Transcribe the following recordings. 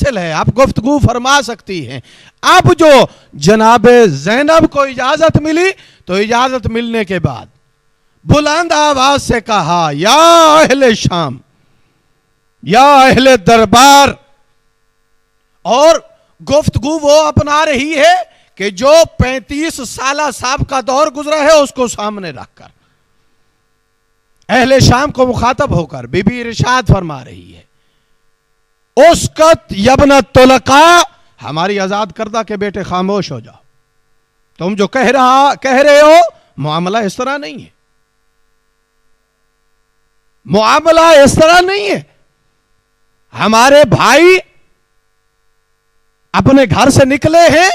حاصل ہے، آپ گفتگو فرما سکتی ہیں۔ اب جو جناب زینب کو اجازت ملی تو اجازت ملنے کے بعد بلند آواز سے کہا، یا اہل شام، یا اہل دربار، اور گفتگو وہ اپنا رہی ہے کہ جو 35 سالہ سابقہ دور گزرا ہے اس کو سامنے رکھ کر اہل شام کو مخاطب ہو کر بی بی ارشاد فرما رہی ہے، اسکت یبن طلقاء، ہماری آزاد کردہ کے بیٹے خاموش ہو جاؤ، تم جو کہہ رہے ہو معاملہ اس طرح نہیں ہے، معاملہ اس طرح نہیں ہے۔ ہمارے بھائی اپنے گھر سے نکلے ہیں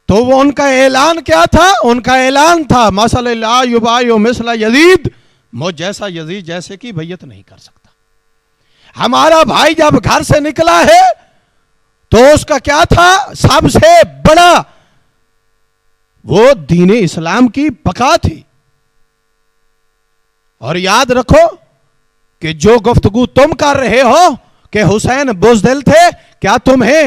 تو وہ ان کا اعلان کیا تھا؟ ان کا اعلان تھا مثل لا یبایع مثل یزید، مجھ جیسا یزید جیسے کی بیعت نہیں کر سکتا۔ ہمارا بھائی جب گھر سے نکلا ہے تو اس کا کیا تھا؟ سب سے بڑا وہ دین اسلام کی بقا تھی۔ اور یاد رکھو کہ جو گفتگو تم کر رہے ہو کہ حسین بزدل تھے، کیا تمہیں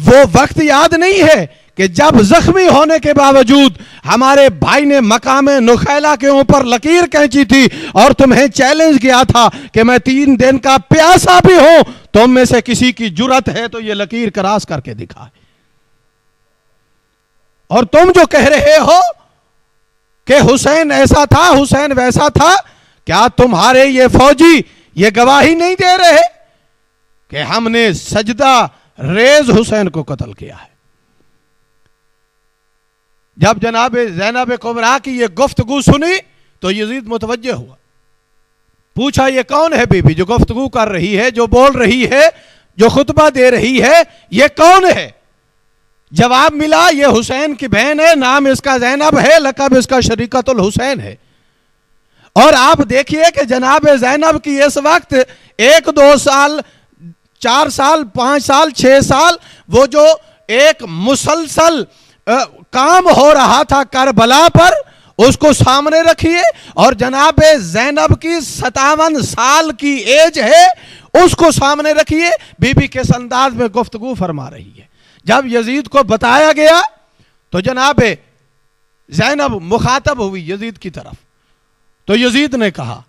وہ وقت یاد نہیں ہے کہ جب زخمی ہونے کے باوجود ہمارے بھائی نے مقام نخیلہ کے اوپر لکیر کھینچی تھی اور تمہیں چیلنج کیا تھا کہ میں 3 دن کا پیاسا بھی ہوں، تم میں سے کسی کی جرت ہے تو یہ لکیر کراس کر کے دکھائے۔ اور تم جو کہہ رہے ہو کہ حسین ایسا تھا، حسین ویسا تھا، کیا تمہارے یہ فوجی یہ گواہی نہیں دے رہے کہ ہم نے سجدہ ریز حسین کو قتل کیا ہے؟ جب جناب زینب کبریٰ کی یہ گفتگو سنی تو یزید متوجہ ہوا، پوچھا یہ کون ہے بی بی جو گفتگو کر رہی ہے، جو بول رہی ہے، جو خطبہ دے رہی ہے، یہ کون ہے؟ جواب ملا یہ حسین کی بہن ہے، نام اس کا زینب ہے، لقب اس کا شریکت الحسین ہے۔ اور آپ دیکھیے کہ جناب زینب کی اس وقت 1 2 سال 4 سال 5 سال 6 سال وہ جو ایک مسلسل کام ہو رہا تھا کربلا پر، اس کو سامنے رکھیے، اور جناب زینب کی 57 سال کی ایج ہے، اس کو سامنے رکھیے، بی بی کس انداز میں گفتگو فرما رہی ہے۔ جب یزید کو بتایا گیا تو جناب زینب مخاطب ہوئی یزید کی طرف، تو یزید نے کہا،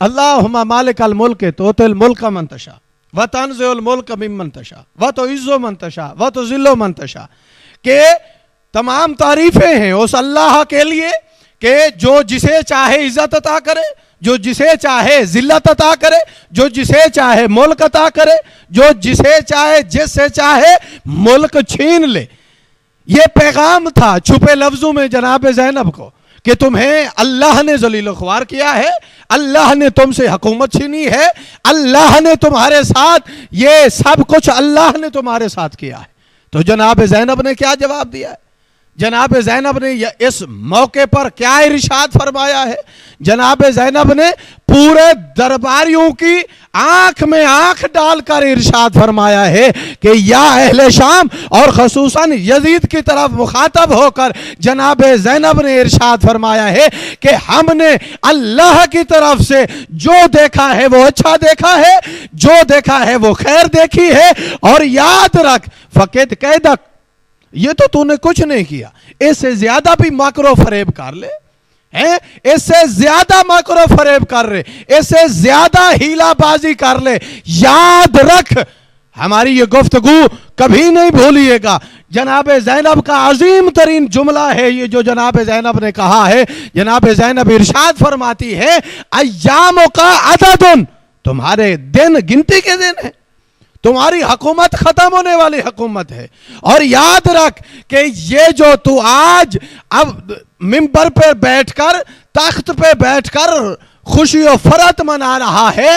اللہم مالک الملک تؤتی الملک من تشاء وتنزع الملک ممن تشاء وتعز من تشاء وتذل من تشاء، کہ تمام تعریفیں ہیں اس اللہ کے لیے کہ جو جسے چاہے عزت عطا کرے، جو جسے چاہے ذلت عطا کرے، جو جسے چاہے ملک عطا کرے، جو جسے چاہے جس سے چاہے ملک چھین لے۔ یہ پیغام تھا چھپے لفظوں میں جناب زینب کو کہ تمہیں اللہ نے ذلیل و خوار کیا ہے، اللہ نے تم سے حکومت چھینی ہے، اللہ نے تمہارے ساتھ یہ سب کچھ اللہ نے تمہارے ساتھ کیا ہے۔ تو جناب زینب نے کیا جواب دیا ہے؟ جناب زینب نے اس موقع پر کیا ارشاد فرمایا ہے؟ جناب زینب نے پورے درباریوں کی آنکھ میں آنکھ ڈال کر ارشاد فرمایا ہے کہ یا اہل شام، اور خصوصاً یزید کی طرف مخاطب ہو کر جناب زینب نے ارشاد فرمایا ہے کہ ہم نے اللہ کی طرف سے جو دیکھا ہے وہ اچھا دیکھا ہے، جو دیکھا ہے وہ خیر دیکھی ہے، اور یاد رکھ فقط قیدک، یہ تو نے کچھ نہیں کیا، اس سے زیادہ بھی مکر و فریب کر لے، اس سے زیادہ مکر و فریب کر لے، اس سے زیادہ ہیلا بازی کر لے، یاد رکھ ہماری یہ گفتگو کبھی نہیں بھولیے گا۔ جناب زینب کا عظیم ترین جملہ ہے یہ جو جناب زینب نے کہا ہے۔ جناب زینب ارشاد فرماتی ہے، ایاموں کا عدد، تمہارے دن گنتی کے دن ہیں، تمہاری حکومت ختم ہونے والی حکومت ہے، اور یاد رکھ کہ یہ جو تو آج اب منبر پہ بیٹھ کر، تخت پہ بیٹھ کر خوشی و فرحت منا رہا ہے،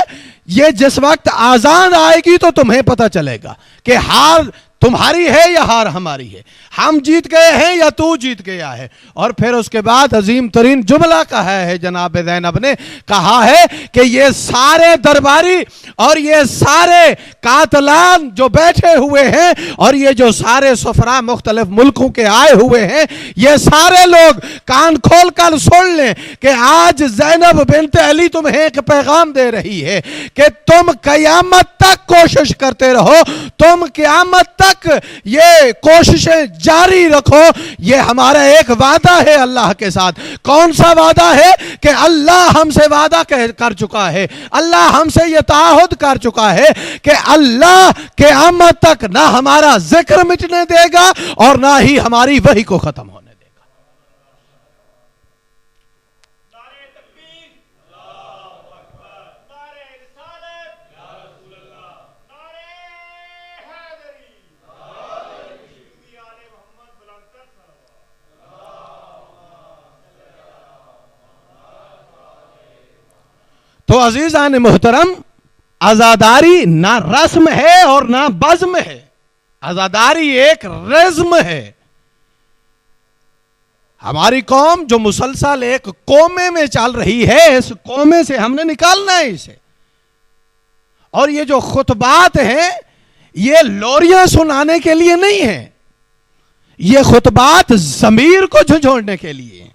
یہ جس وقت آذان آئے گی تو تمہیں پتہ چلے گا کہ ہار تمہاری ہے یا ہار ہماری ہے، ہم جیت گئے ہیں یا تو جیت گیا ہے۔ اور پھر اس کے بعد عظیم ترین جملہ کہا ہے جناب زینب نے، کہا ہے کہ یہ سارے درباری اور یہ سارے قاتلان جو بیٹھے ہوئے ہیں اور یہ جو سارے سفراء مختلف ملکوں کے آئے ہوئے ہیں، یہ سارے لوگ کان کھول کر سن لیں کہ آج زینب بنت علی تمہیں ایک پیغام دے رہی ہے کہ تم قیامت تک کوشش کرتے رہو، تم تم قیامت تک یہ کوششیں جاری رکھو. یہ ہمارا ایک وعدہ ہے اللہ کے ساتھ. کون سا وعدہ ہے؟ کہ اللہ ہم سے وعدہ کر چکا ہے, اللہ ہم سے یہ تعہد کر چکا ہے کہ اللہ قیامت تک نہ ہمارا ذکر مٹنے دے گا اور نہ ہی ہماری وحی کو ختم ہونے دے گا. نعرہ تکبیر، اللہ اکبر، نعرہ رسالت، یا رسول اللہ، نعرہ حیدری، سیدی آل محمد بلند کر صلوات. تو عزیزان محترم، عزاداری نہ رسم ہے اور نہ بزم ہے. عزاداری ایک رزم ہے. ہماری قوم جو مسلسل ایک قومے میں چل رہی ہے, اس قومے سے ہم نے نکالنا ہے اسے. اور یہ جو خطبات ہیں یہ لوریاں سنانے کے لیے نہیں ہیں, یہ خطبات ضمیر کو جھنجھوڑنے کے لیے ہیں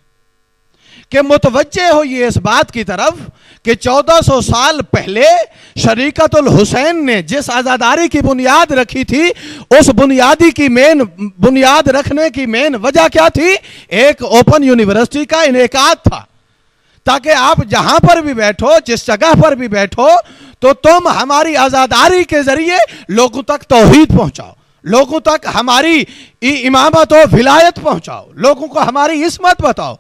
کہ متوجہ ہو یہ اس بات کی طرف کہ 1400 سال پہلے شریعت الحسین نے جس عزاداری کی بنیاد رکھی تھی, اس بنیاد رکھنے کی مین وجہ کیا تھی؟ ایک اوپن یونیورسٹی کا انعقاد تھا, تاکہ آپ جہاں پر بھی بیٹھو, جس جگہ پر بھی بیٹھو, تو تم ہماری عزاداری کے ذریعے لوگوں تک توحید پہنچاؤ, لوگوں تک ہماری امامت و ولایت پہنچاؤ, لوگوں کو ہماری عصمت بتاؤ.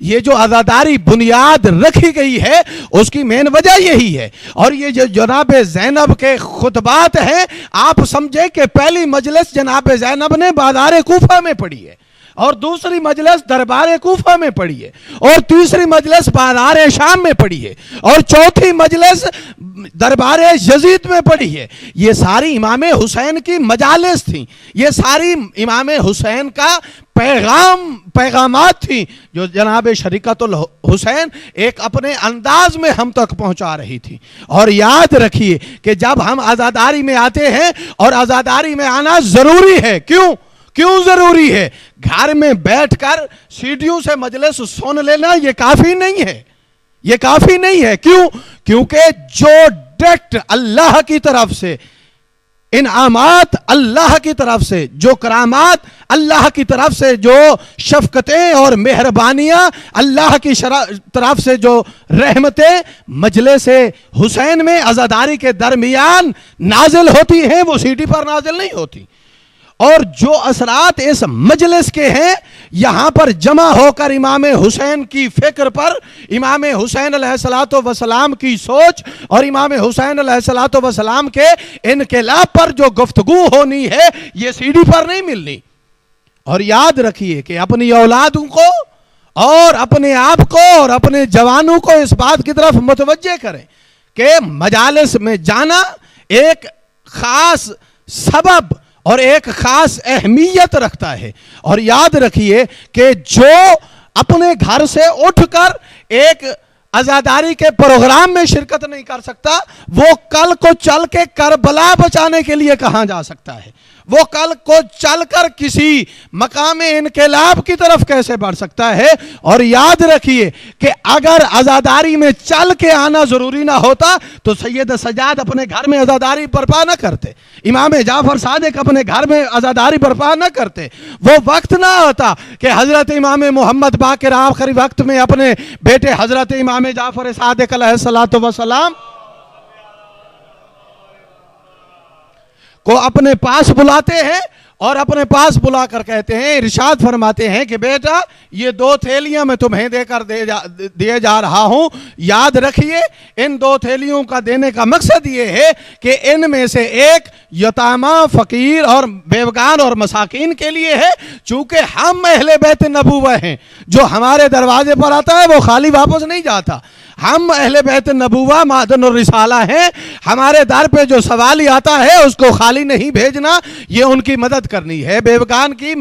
یہ جو عزاداری بنیاد رکھی گئی ہے اس کی مین وجہ یہی ہے. اور یہ جو جناب زینب کے خطبات ہیں, آپ سمجھیں کہ پہلی مجلس جناب زینب نے بازار کوفہ میں پڑھی ہے, اور دوسری مجلس دربار کوفہ میں پڑھی ہے, اور تیسری مجلس بازار شام میں پڑھی ہے, اور چوتھی مجلس دربار یزید میں پڑھی ہے. یہ ساری امام حسین کی مجالس تھیں, یہ ساری امام حسین کا پیغامات تھیں جو جناب شریعت الحسین ایک اپنے انداز میں ہم تک پہنچا رہی تھی. اور یاد رکھیے کہ جب ہم عزاداری میں آتے ہیں, اور عزاداری میں آنا ضروری ہے, کیوں ضروری ہے؟ گھر میں بیٹھ کر سیڑھیوں سے مجلس سن لینا یہ کافی نہیں ہے, یہ کافی نہیں ہے. کیونکہ جو ڈائریکٹ اللہ کی طرف سے انعامات, اللہ کی طرف سے جو کرامات, اللہ کی طرف سے جو شفقتیں اور مہربانیاں, اللہ کی طرف سے جو رحمتیں مجلس حسین میں عزاداری کے درمیان نازل ہوتی ہیں, وہ سیڑھی پر نازل نہیں ہوتی. اور جو اثرات اس مجلس کے ہیں, یہاں پر جمع ہو کر امام حسین کی فکر پر, امام حسین علیہ السلام کی سوچ اور امام حسین علیہ السلام کے انقلاب پر جو گفتگو ہونی ہے, یہ سیڑھی پر نہیں ملنی. اور یاد رکھیے کہ اپنی اولادوں کو اور اپنے آپ کو اور اپنے جوانوں کو اس بات کی طرف متوجہ کریں کہ مجالس میں جانا ایک خاص سبب اور ایک خاص اہمیت رکھتا ہے. اور یاد رکھیے کہ جو اپنے گھر سے اٹھ کر ایک عزاداری کے پروگرام میں شرکت نہیں کر سکتا, وہ کل کو چل کے کربلا بچانے کے لیے کہاں جا سکتا ہے؟ وہ کل کو چل کر کسی مقام انقلاب کی طرف کیسے بڑھ سکتا ہے؟ اور یاد رکھیے کہ اگر عزاداری میں چل کے آنا ضروری نہ ہوتا تو سید سجاد اپنے گھر میں عزاداری برپا نہ کرتے, امام جعفر صادق اپنے گھر میں عزاداری برپا نہ کرتے. وہ وقت نہ آتا کہ حضرت امام محمد باقر آخری وقت میں اپنے بیٹے حضرت امام جعفر صادق علیہ السلام کو اپنے پاس بلاتے ہیں, اور اپنے پاس بلا کر کہتے ہیں, ارشاد فرماتے ہیں کہ بیٹا یہ 2 تھیلیاں میں تمہیں دیے جا رہا ہوں, یاد رکھیے ان 2 تھیلیوں کا دینے کا مقصد یہ ہے کہ ان میں سے ایک یتامہ, فقیر اور بیوگان اور مساکین کے لیے ہے. چونکہ ہم اہل بیت نبوہ ہیں, جو ہمارے دروازے پر آتا ہے وہ خالی واپس نہیں جاتا. ہم اہل بیت نبوہ معدن الرسالہ ہیں, ہمارے در پہ جو سوالی آتا ہے اس کو خالی نہیں بھیجنا, یہ ان کی مدد کرنی ہے, بیوگان کی,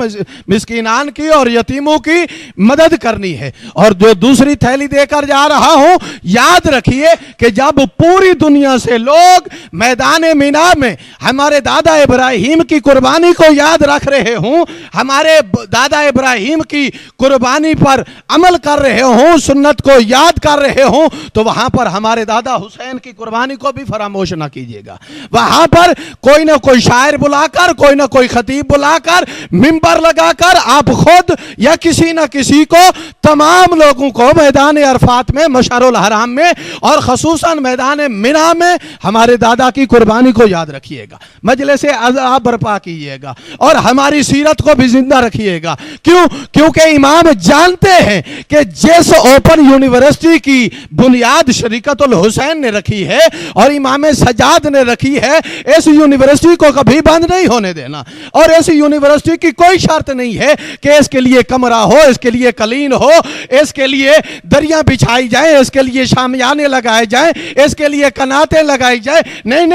مسکینان کی اور یتیموں کی مدد کرنی ہے. اور جو دوسری تھیلی دے کر جا رہا ہوں, یاد رکھیے کہ جب پوری دنیا سے لوگ میدان مینا میں ہمارے دادا ابراہیم کی قربانی کو یاد رکھ رہے ہوں, ہمارے دادا ابراہیم کی قربانی پر عمل کر رہے ہوں, سنت کو یاد کر رہے ہوں, ہوں تو وہاں پر ہمارے دادا حسین کی قربانی کو بھی فراموش نہ کیجیے گا. وہاں پر کوئی نہ کوئی شاعر بلا کر, کوئی نہ کوئی خطیب بلا کر, منبر لگا کر آپ خود یا کسی نہ کسی کو, تمام لوگوں کو میدان عرفات میں, مشعر الحرام میں اور خصوصاً میدان منی میں ہمارے دادا کی قربانی کو یاد رکھیے گا, مجلس عزا برپا کیجیے گا اور ہماری سیرت کو بھی زندہ رکھیے گا. کیونکہ امام جانتے ہیں کہ جس اوپن یونیورسٹی کی بنیاد شریعت الحسین نے رکھی ہے اور امام سجاد نے رکھی ہے, اس یونیورسٹی کو کبھی بند نہیں ہونے دینا. اور اس یونیورسٹی کی کوئی شرط نہیں ہے کہ اس کے لیے کمرہ ہو, اس کے لیے قلین ہو, اس کے لیے دریاں بچھائی جائیں, اس کے لیے شامیانے لگائے جائیں, اس کے لیے کناتیں لگائی جائیں. نہیں,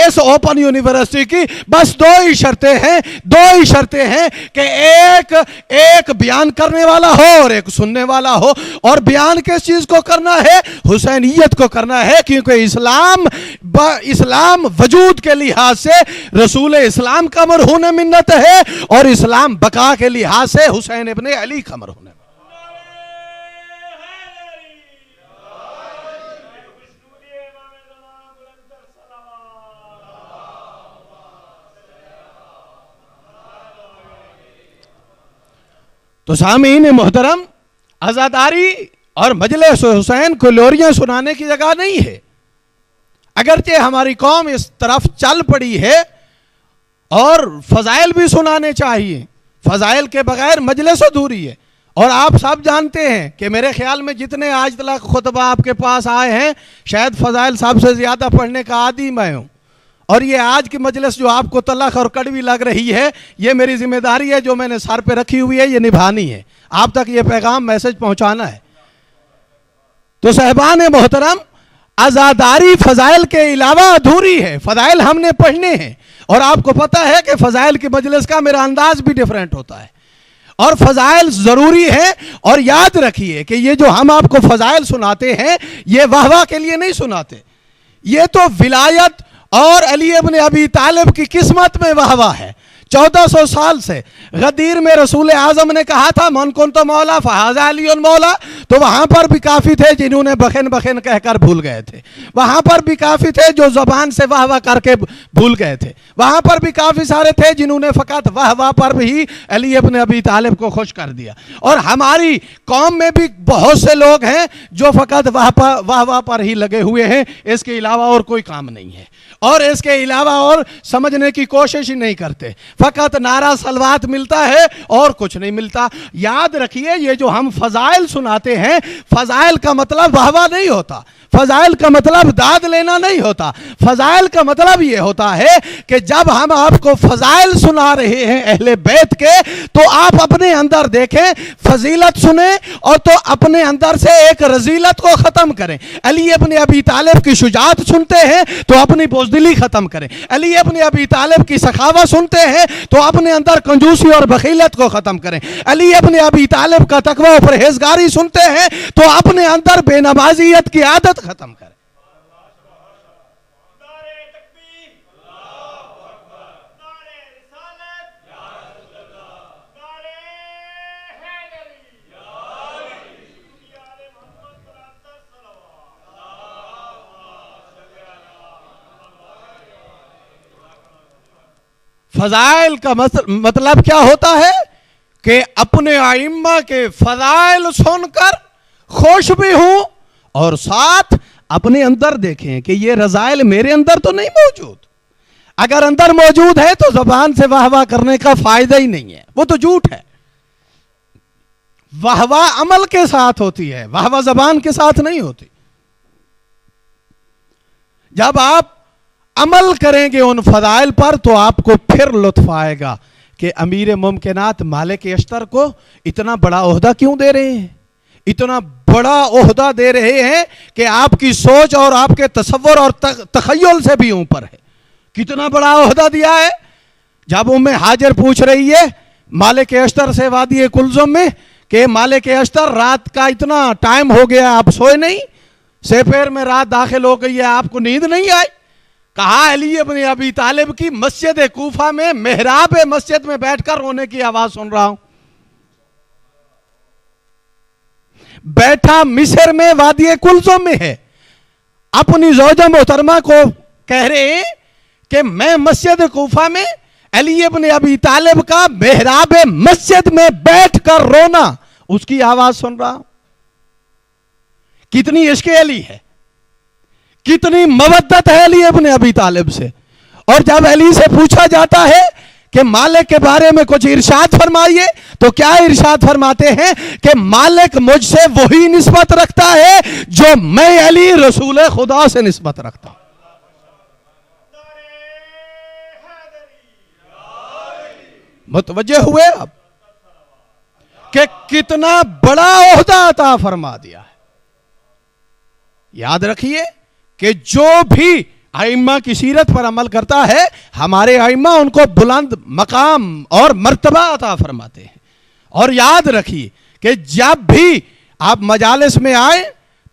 اس اوپن یونیورسٹی کی بس دو ہی شرطیں ہیں کہ ایک بیان کرنے والا ہو اور ایک سننے والا ہو. اور بیان کس چیز کو کرنا ہے؟ حسینیت کو کرنا ہے, کیونکہ اسلام وجود کے لحاظ سے رسول اسلام کا مرہون منت ہے اور اسلام بقا کے لحاظ سے حسین ابن علی کا مرہون ہے. تو سامعین محترم, عزاداری اور مجلس حسین کو لوریاں سنانے کی جگہ نہیں ہے. اگرچہ ہماری قوم اس طرف چل پڑی ہے اور فضائل بھی سنانے چاہیے, فضائل کے بغیر مجلس ادھوری ہے. اور آپ سب جانتے ہیں کہ میرے خیال میں جتنے آج تک خطبہ آپ کے پاس آئے ہیں, شاید فضائل سب سے زیادہ پڑھنے کا عادی میں ہوں. اور یہ آج کی مجلس جو آپ کو تلخ اور کڑوی لگ رہی ہے, یہ میری ذمہ داری ہے جو میں نے سر پہ رکھی ہوئی ہے, یہ نبھانی ہے, آپ تک یہ پیغام میسج پہنچانا ہے. تو صاحبان محترم, عزاداری فضائل کے علاوہ ادھوری ہے. فضائل ہم نے پڑھنے ہیں اور آپ کو پتہ ہے کہ فضائل کی مجلس کا میرا انداز بھی ڈیفرنٹ ہوتا ہے اور فضائل ضروری ہے. اور یاد رکھیے کہ یہ جو ہم آپ کو فضائل سناتے ہیں یہ واہ واہ کے لیے نہیں سناتے, یہ تو ولایت اور علی ابن ابی طالب کی قسمت میں واہ واہ ہے. 1400 سال سے غدیر میں رسول اعظم نے کہا تھا من کنت مولا فہذا علی المولا, تو وہاں پر بھی کافی تھے جنہوں نے بخن کہہ کر بھول گئے تھے, وہاں پر بھی کافی تھے جو زبان سے واہ واہ کر کے بھول گئے تھے, وہاں پر بھی کافی سارے تھے جنہوں نے فقط واہ واہ پر بھی علی ابن ابی طالب کو خوش کر دیا. اور ہماری قوم میں بھی بہت سے لوگ ہیں جو فقط واہ واہ پر ہی لگے ہوئے ہیں, اس کے علاوہ اور کوئی کام نہیں ہے اور اس کے علاوہ اور سمجھنے کی کوشش ہی نہیں کرتے, فقط نعرہ سلوات ملتا ہے اور کچھ نہیں ملتا. یاد رکھیے یہ جو ہم فضائل سناتے ہیں, فضائل کا مطلب واہ واہ نہیں ہوتا, فضائل کا مطلب داد لینا نہیں ہوتا. فضائل کا مطلب یہ ہوتا ہے کہ جب ہم آپ کو فضائل سنا رہے ہیں اہل بیت کے, تو آپ اپنے اندر دیکھیں, فضیلت سنیں اور تو اپنے اندر سے ایک رذیلت کو ختم کریں. علی ابن ابی طالب کی شجاعت سنتے ہیں تو اپنی بزدلی ختم کریں. علی ابن ابی طالب کی سخاوت سنتے ہیں تو اپنے اندر کنجوسی اور بخیلت کو ختم کریں. علی ابن ابی طالب کا تقوی و پرہیزگاری سنتے ہیں تو اپنے اندر بے نمازیت کی عادت ختم کریں. فضائل کا مطلب کیا ہوتا ہے کہ اپنے ائمہ کے فضائل سن کر خوش بھی ہوں اور ساتھ اپنے اندر دیکھیں کہ یہ رذائل میرے اندر تو نہیں موجود. اگر اندر موجود ہے تو زبان سے واہ واہ کرنے کا فائدہ ہی نہیں ہے, وہ تو جھوٹ ہے. واہ واہ عمل کے ساتھ ہوتی ہے, واہ واہ زبان کے ساتھ نہیں ہوتی. جب آپ عمل کریں گے ان فضائل پر تو آپ کو پھر لطف آئے گا کہ امیر ممکنات مالک اشتر کو اتنا بڑا عہدہ کیوں دے رہے ہیں, اتنا بڑا عہدہ دے رہے ہیں کہ آپ کی سوچ اور آپ کے تصور اور تخیل سے بھی اوپر ہے. کتنا بڑا عہدہ دیا ہے. جب ہاجر پوچھ رہی ہے مالک اشتر سے وادی کلزم میں کہ مالک اشتر رات کا اتنا ٹائم ہو گیا آپ سوئے نہیں, سپہر میں رات داخل ہو گئی ہے آپ کو نیند نہیں آئی. کہا علی ابن ابی طالب کی مسجد کوفہ میں محراب مسجد میں بیٹھ کر رونے کی آواز سن رہا ہوں. بیٹھا مصر میں وادی کلثوم میں ہے، اپنی زوجہ محترمہ کو کہہ رہے ہیں کہ میں مسجد کوفہ میں علی ابن ابی طالب کا محراب مسجد میں بیٹھ کر رونا، اس کی آواز سن رہا ہوں۔ کتنی عشق علی ہے، کتنی مودت ہے علی ابن ابی طالب سے۔ اور جب علی سے پوچھا جاتا ہے کہ مالک کے بارے میں کچھ ارشاد فرمائیے، تو کیا ارشاد فرماتے ہیں کہ مالک مجھ سے وہی نسبت رکھتا ہے جو میں علی رسول خدا سے نسبت رکھتا ہوں۔ متوجہ ہوئے اب کہ کتنا بڑا عہدہ عطا فرما دیا ہے۔ یاد رکھیے کہ جو بھی ائمہ کی سیرت پر عمل کرتا ہے، ہمارے ائمہ ان کو بلند مقام اور مرتبہ عطا فرماتے ہیں۔ اور یاد رکھیے کہ جب بھی آپ مجالس میں آئیں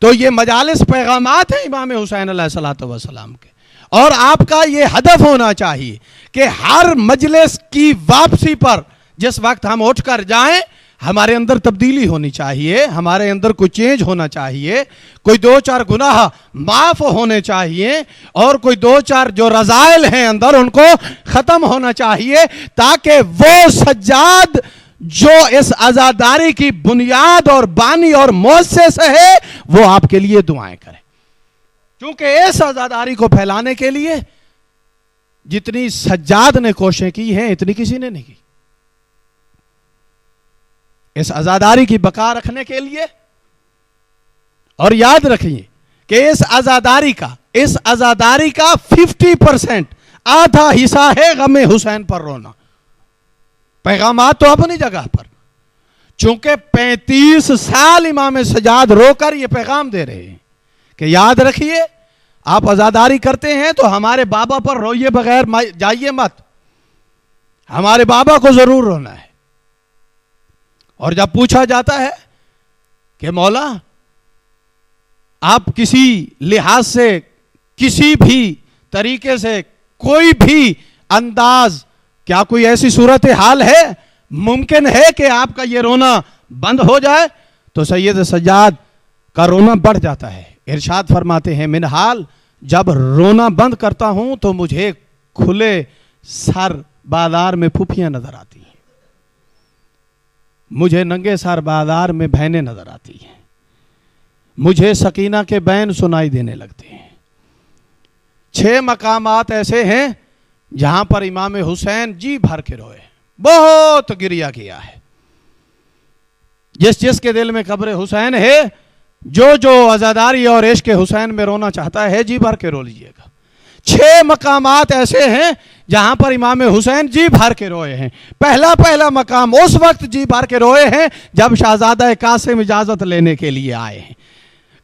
تو یہ مجالس پیغامات ہیں امام حسین علیہ السلام کے، اور آپ کا یہ ہدف ہونا چاہیے کہ ہر مجلس کی واپسی پر جس وقت ہم اٹھ کر جائیں، ہمارے اندر تبدیلی ہونی چاہیے، ہمارے اندر کوئی چینج ہونا چاہیے، کوئی دو چار گناہ معاف ہونے چاہیے، اور کوئی دو چار جو رذائل ہیں اندر ان کو ختم ہونا چاہیے، تاکہ وہ سجاد جو اس عزاداری کی بنیاد اور بانی اور مؤسس ہے وہ آپ کے لیے دعائیں کرے۔ کیونکہ اس عزاداری کو پھیلانے کے لیے جتنی سجاد نے کوششیں کی ہیں اتنی کسی نے نہیں کی۔ اس عزاداری کی بقا رکھنے کے لیے، اور یاد رکھیے کہ اس عزاداری کا 50% آدھا حصہ ہے غم حسین پر رونا۔ پیغامات تو اپنی جگہ پر، چونکہ 35 سال امام سجاد رو کر یہ پیغام دے رہے ہیں کہ یاد رکھیے آپ عزاداری کرتے ہیں تو ہمارے بابا پر روئیے بغیر جائیے مت، ہمارے بابا کو ضرور رونا ہے۔ اور جب پوچھا جاتا ہے کہ مولا آپ کسی لحاظ سے کسی بھی طریقے سے کوئی بھی انداز، کیا کوئی ایسی صورتحال ہے ممکن ہے کہ آپ کا یہ رونا بند ہو جائے، تو سید سجاد کا رونا بڑھ جاتا ہے۔ ارشاد فرماتے ہیں منحال جب رونا بند کرتا ہوں تو مجھے کھلے سر بازار میں پھوپھیاں نظر آتی ہیں، مجھے ننگے سر بازار میں بہنیں نظر آتی ہیں، مجھے سکینہ کے بین سنائی دینے لگتے ہیں۔ 6 مقامات ایسے ہیں جہاں پر امام حسین جی بھر کے روئے، بہت گریہ کیا ہے۔ جس کے دل میں قبر حسین ہے، جو عزاداری اور عشق حسین میں رونا چاہتا ہے، جی بھر کے رو لیجئے گا۔ 6 مقامات ایسے ہیں جہاں پر امام حسین جی بھر کے روئے ہیں۔ پہلا مقام اس وقت جی بھر کے روئے ہیں جب شہزادہ قاسم اجازت لینے کے لیے آئے ہیں۔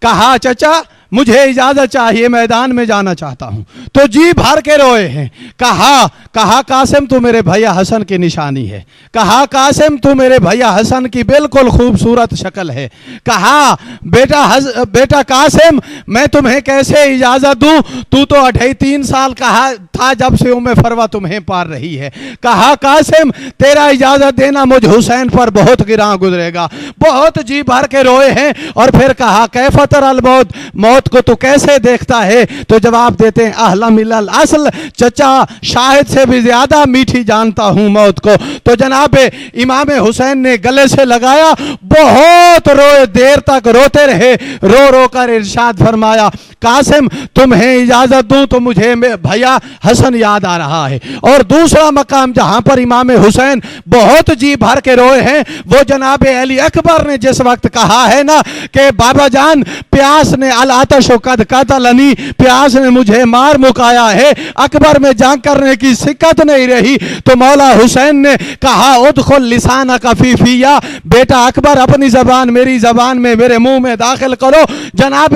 کہا چچا مجھے اجازت چاہیے، میدان میں جانا چاہتا ہوں، تو جی بھر کے روئے ہیں۔ کہا قاسم تو میرے بھیا حسن کی نشانی ہے، کہا قاسم تو میرے بھیا حسن کی بالکل خوبصورت شکل ہے، کہا بیٹا قاسم میں تمہیں کیسے اجازت دوں، تو 3.5 سال کہا تھا جب سے فروہ تمہیں پار رہی ہے، کہا قاسم تیرا اجازت دینا مجھ حسین پر بہت گراں گزرے گا۔ بہت جی بھر کے روئے ہیں، اور پھر کہا کیف تری الموت، موت کو تو کیسے دیکھتا ہے، تو جواب دیتے ہیں اہلا مل الاصل، چچا شاہد سے بھی زیادہ میٹھی جانتا ہوں موت کو۔ تو جناب امام حسین نے گلے سے لگایا، بہت روئے، دیر تک روتے رہے، رو کر ارشاد فرمایا قاسم تمہیں اجازت دوں تو مجھے بھیا حسن یاد آ رہا ہے۔ اور دوسرا مقام جہاں پر امام حسین بہت جی بھر کے روئے ہیں، وہ جناب علی اکبر نے جس وقت کہا ہے نا کہ بابا جان پیاس نے العطش قد قتلنی، پیاس نے مجھے مار مکایا ہے، اکبر میں جنگ کرنے کی سکت نہیں رہی، تو مولا حسین نے کہا ادخل لسانک فی فیا، بیٹا اکبر اپنی زبان میری زبان میں میرے منہ میں داخل کرو۔ جناب